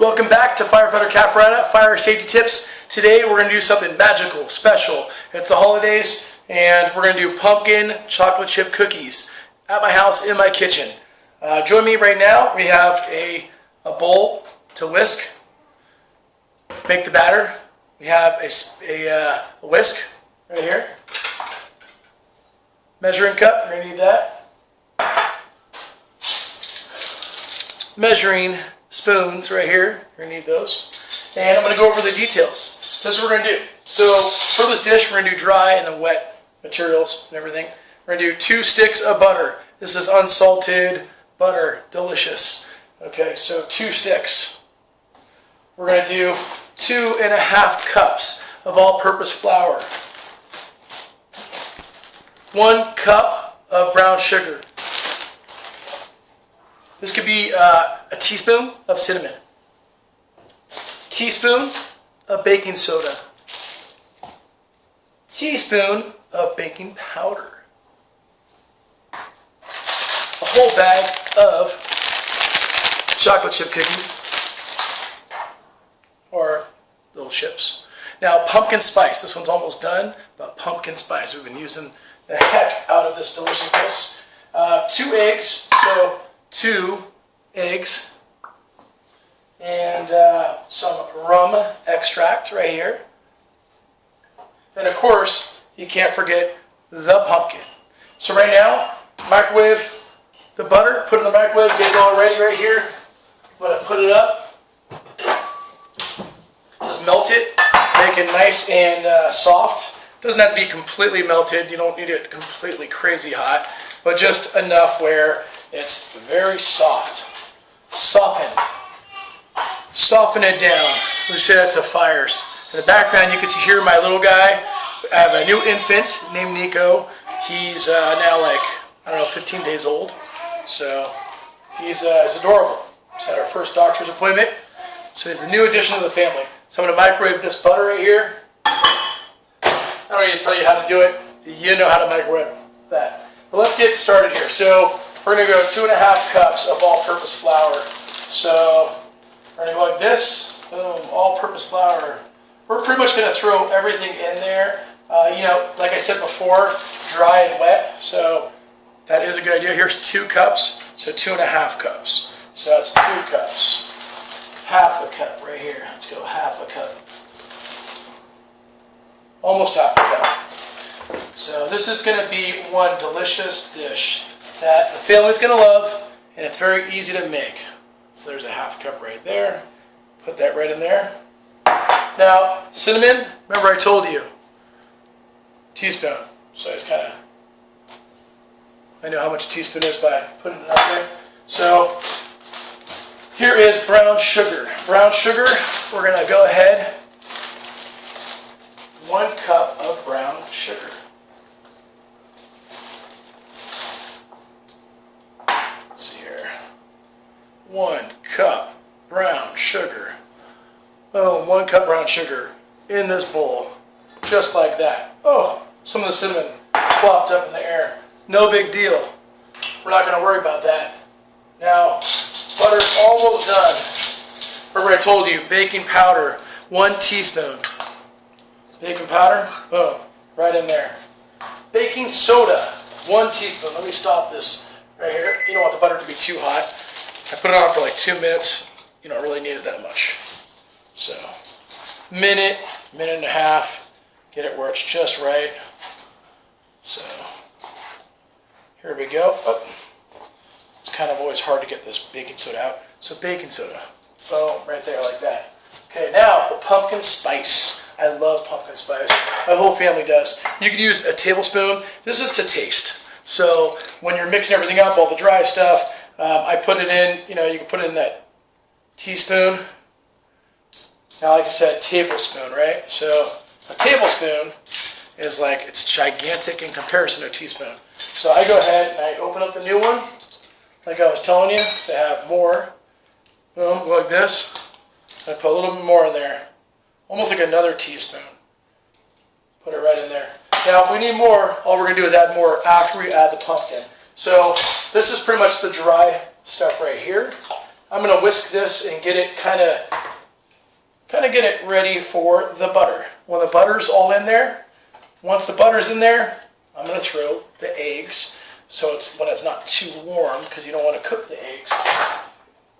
Welcome back to Firefighter Cafferata, Fire Safety Tips. Today we're going to do something magical, special. It's the holidays and we're going to do pumpkin chocolate chip cookies at my house in my kitchen. Join me right now. We have a bowl to whisk, make the batter. We have a whisk right here. Measuring cup, we're going to need that. Measuring spoons right here, you're going to need those. And I'm going to go over the details. This is what we're going to do. So for this dish, we're going to do dry and then wet materials and everything. We're going to do 2 sticks of butter. This is unsalted butter, delicious. Okay, so 2 sticks. We're going to do 2.5 cups of all-purpose flour. 1 cup of brown sugar. This could be a teaspoon of cinnamon, teaspoon of baking soda, teaspoon of baking powder, a whole bag of chocolate chip cookies or little chips. Now pumpkin spice, this one's almost done, but pumpkin spice, we've been using the heck out of this deliciousness. 2 eggs, so 2 eggs, and some rum extract right here. And of course, you can't forget the pumpkin. So right now, microwave the butter, put it in the microwave, get it all ready right here. I'm going to put it up, just melt it, make it nice and soft. Doesn't have to be completely melted, you don't need it completely crazy hot, but just enough where it's very soft. Softened. Soften it down. We say that to fires. In the background you can see here my little guy. I have a new infant named Nico. He's now like, I don't know, 15 days old. So he's adorable. Just had our first doctor's appointment. So he's the new addition to the family. So I'm going to microwave this butter right here. I don't need to tell you how to do it. You know how to microwave that. But let's get started here. So we're going to go 2.5 cups of all-purpose flour. So we're going to go like this. Boom, all-purpose flour. We're pretty much going to throw everything in there. You know, like I said before, dry and wet. So that is a good idea. Here's 2 cups, so 2.5 cups. So that's 2 cups. Half a cup right here. Let's go half a cup. Almost half a cup. So this is going to be one delicious dish that the family's going to love, and it's very easy to make. So there's a half cup right there. Put that right in there. Now, cinnamon, remember I told you, teaspoon. So I just kind of, I know how much a teaspoon is by putting it up there. So here is brown sugar. Brown sugar, we're going to go ahead, 1 cup of brown sugar. Let's see here. 1 cup brown sugar. Oh, 1 cup brown sugar in this bowl. Just like that. Oh, some of the cinnamon plopped up in the air. No big deal. We're not going to worry about that. Now, butter's almost done. Remember I told you, baking powder, 1 teaspoon. Baking powder, boom, right in there. Baking soda, 1 teaspoon. Let me stop this right here. You don't want the butter to be too hot. I put it on for like 2 minutes. You don't really need it that much. So, minute and a half, get it where it's just right. So, here we go. Oh, it's kind of always hard to get this baking soda out. So baking soda, boom, right there like that. Okay, now the pumpkin spice. I love pumpkin spice. My whole family does. You can use a tablespoon. This is to taste. So when you're mixing everything up, all the dry stuff, I put it in, you know, you can put it in that teaspoon. Now, like I said, tablespoon, right? So a tablespoon is like, it's gigantic in comparison to a teaspoon. So I go ahead and I open up the new one, like I was telling you, to have more. Boom, go like this. I put a little bit more in there. Almost like another teaspoon. Put it right in there. Now, if we need more, all we're going to do is add more after we add the pumpkin. So this is pretty much the dry stuff right here. I'm going to whisk this and get it kind of get it ready for the butter. When the butter's all in there, once the butter's in there, I'm going to throw the eggs. So it's when it's not too warm, because you don't want to cook the eggs.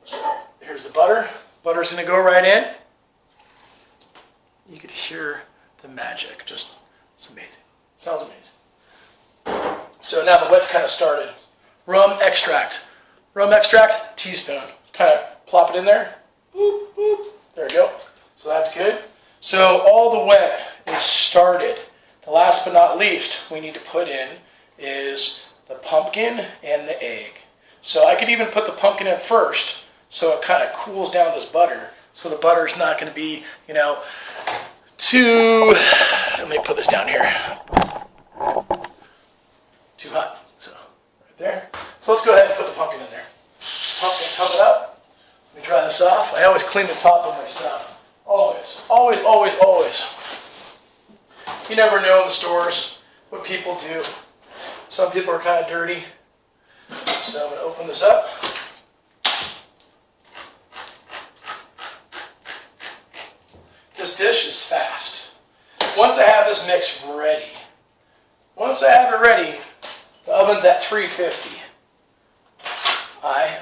So here's the butter. Butter's going to go right in. You could hear the magic. Just, it's amazing. Sounds amazing. So now the wet's kind of started. Rum extract. Rum extract, teaspoon. Kind of plop it in there. Boop, boop. There we go. So that's good. So all the wet is started. The last but not least we need to put in is the pumpkin and the egg. So I could even put the pumpkin in first, so it kind of cools down this butter. So the butter is not going to be, you know, too, let me put this down here, too hot. So right there. So let's go ahead and put the pumpkin in there. Pumpkin coming up. Let me dry this off. I always clean the top of my stuff. Always, always, always, always. You never know in the stores what people do. Some people are kind of dirty. So I'm going to open this up. This dish is fast. Once I have this mix ready, once I have it ready, the oven's at 350. I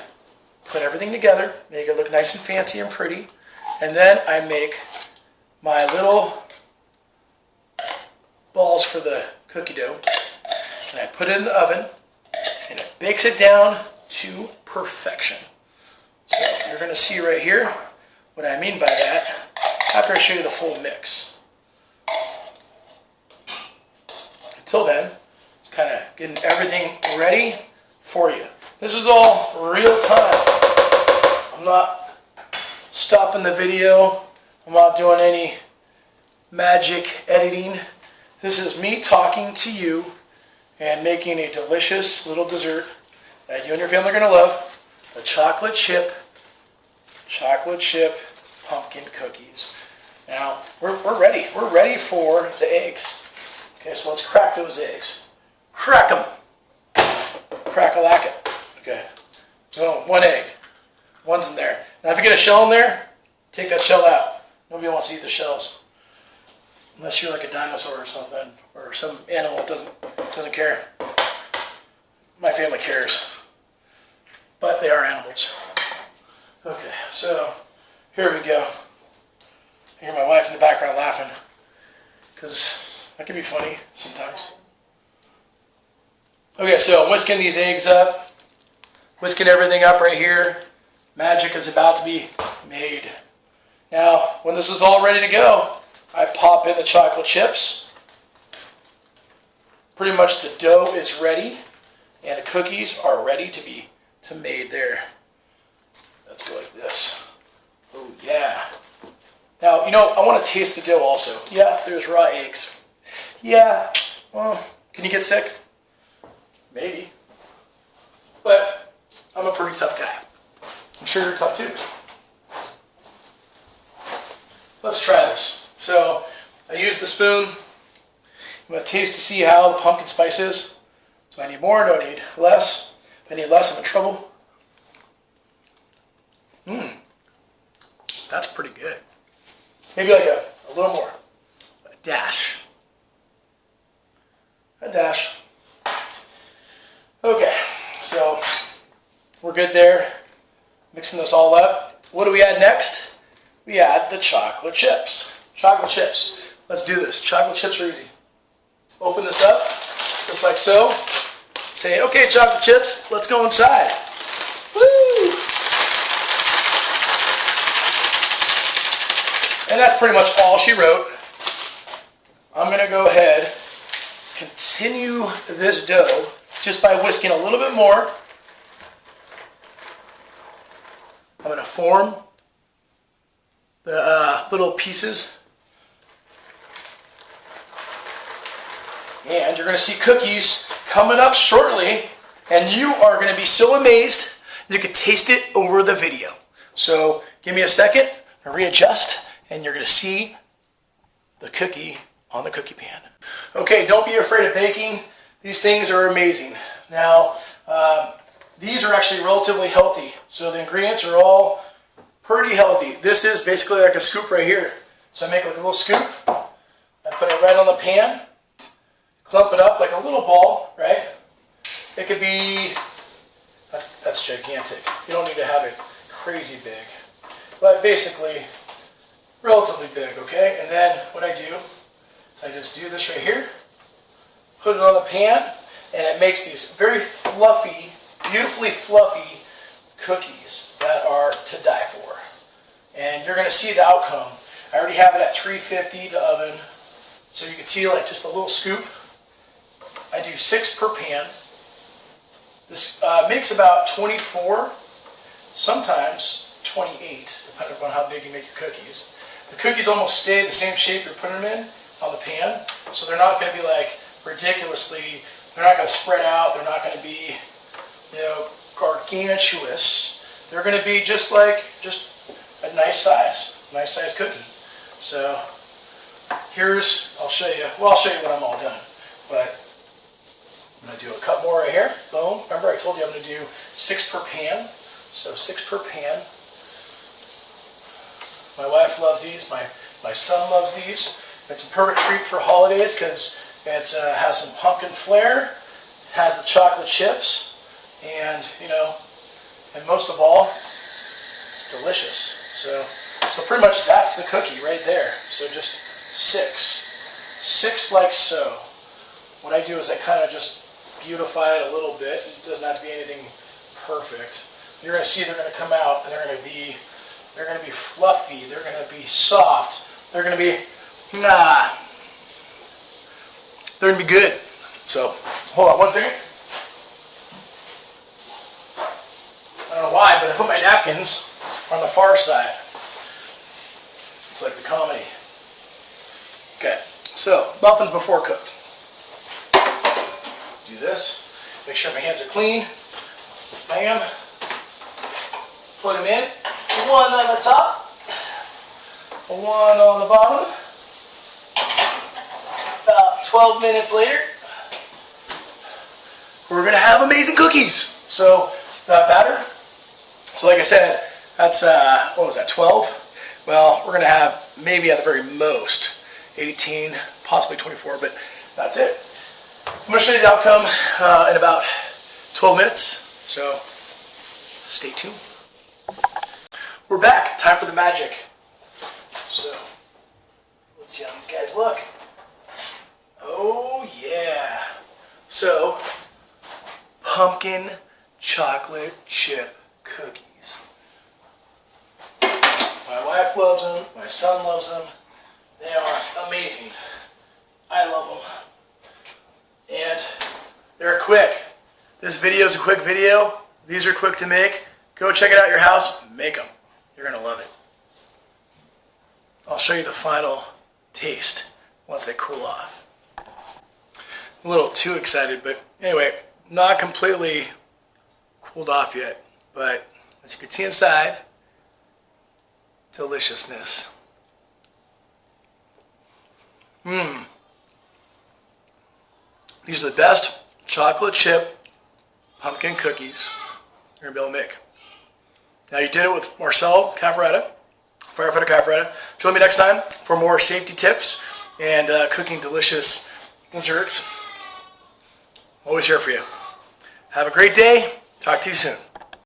put everything together, make it look nice and fancy and pretty, and then I make my little balls for the cookie dough, and I put it in the oven, and it bakes it down to perfection. So you're going to see right here what I mean by that after I show you the full mix. Until then, just kind of getting everything ready for you. This is all real time. I'm not stopping the video. I'm not doing any magic editing. This is me talking to you and making a delicious little dessert that you and your family are going to love. The chocolate chip pumpkin cookies. Now, we're ready. We're ready for the eggs. Okay, so let's crack those eggs. Crack them. Crack-a-lack it. Okay. Boom, one egg. One's in there. Now, if you get a shell in there, take that shell out. Nobody wants to eat the shells. Unless you're like a dinosaur or something, or some animal that doesn't care. My family cares. But they are animals. Okay, so here we go. I hear my wife in the background laughing, because that can be funny sometimes. Okay, so I'm whisking these eggs up, whisking everything up right here. Magic is about to be made. Now, when this is all ready to go, I pop in the chocolate chips. Pretty much the dough is ready, and the cookies are ready to be made there. Let's go like this. Oh yeah. Now, you know, I want to taste the dough also. Yeah, there's raw eggs. Yeah, well, can you get sick? Maybe. But I'm a pretty tough guy. I'm sure you're tough too. Let's try this. So, I use the spoon. I'm going to taste to see how the pumpkin spice is. Do I need more? Do I need less? If I need less, I'm in trouble. That's pretty good. Maybe like a little more. A dash. A dash. Okay, so we're good there. Mixing this all up. What do we add next? We add the chocolate chips. Chocolate chips. Let's do this. Chocolate chips are easy. Open this up, just like so. Say, okay, chocolate chips, let's go inside. Woo! And that's pretty much all she wrote. I'm going to go ahead, continue this dough just by whisking a little bit more. I'm going to form the little pieces. And you're going to see cookies coming up shortly, and you are going to be so amazed you can taste it over the video. So give me a second, I'll readjust, and you're going to see the cookie on the cookie pan. Okay, don't be afraid of baking. These things are amazing. Now, these are actually relatively healthy. So the ingredients are all pretty healthy. This is basically like a scoop right here. So I make like a little scoop. I put it right on the pan. Clump it up like a little ball, right? It could be, that's gigantic. You don't need to have it crazy big. But basically, relatively big, okay? And then what I do is I just do this right here, put it on the pan, and it makes these very fluffy, beautifully fluffy cookies that are to die for. And you're gonna see the outcome. I already have it at 350, the oven. So you can see like just a little scoop. I do 6 per pan. This makes about 24, sometimes 28, depending on how big you make your cookies. The cookies almost stay the same shape you're putting them in on the pan, so they're not going to be like ridiculously, they're not going to spread out, they're not going to be, you know, gargantuous. They're going to be just a nice size cookie. So I'll show you when I'm all done, but I'm going to do a couple more right here. Boom. Remember I told you I'm going to do 6 per pan. So 6 per pan. My wife loves these. My son loves these. It's a perfect treat for holidays because it has some pumpkin flair, has the chocolate chips, and and most of all, it's delicious. So pretty much that's the cookie right there. So just 6 like so. What I do is I kind of just beautify it a little bit. It doesn't have to be anything perfect. You're going to see they're going to come out and they're going to be fluffy. They're going to be soft. They're going to be they're going to be good. So hold on one second. I don't know why, but I put my napkins on the far side. It's like the comedy. Okay, so muffins before cooked. Do this. Make sure my hands are clean. Bam. Put them in. One on the top. One on the bottom. About 12 minutes later, we're going to have amazing cookies. So, batter. So like I said, that's, what was that, 12? Well, we're going to have maybe at the very most 18, possibly 24, but that's it. I'm going to show you the outcome in about 12 minutes, so stay tuned. We're back. Time for the magic. So, let's see how these guys look. Oh, yeah. So, pumpkin chocolate chip cookies. My wife loves them. My son loves them. They are amazing. I love them. And they're quick. This video is a quick video. These are quick to make. Go check it out at your house. Make them. You're going to love it. I'll show you the final taste once they cool off. A little too excited, but anyway, not completely cooled off yet. But as you can see inside, deliciousness. These are the best chocolate chip pumpkin cookies you're going to be able to make. Now you did it with Marcel Cafferata, Firefighter Cafferata. Join me next time for more safety tips and cooking delicious desserts. Always here for you. Have a great day. Talk to you soon.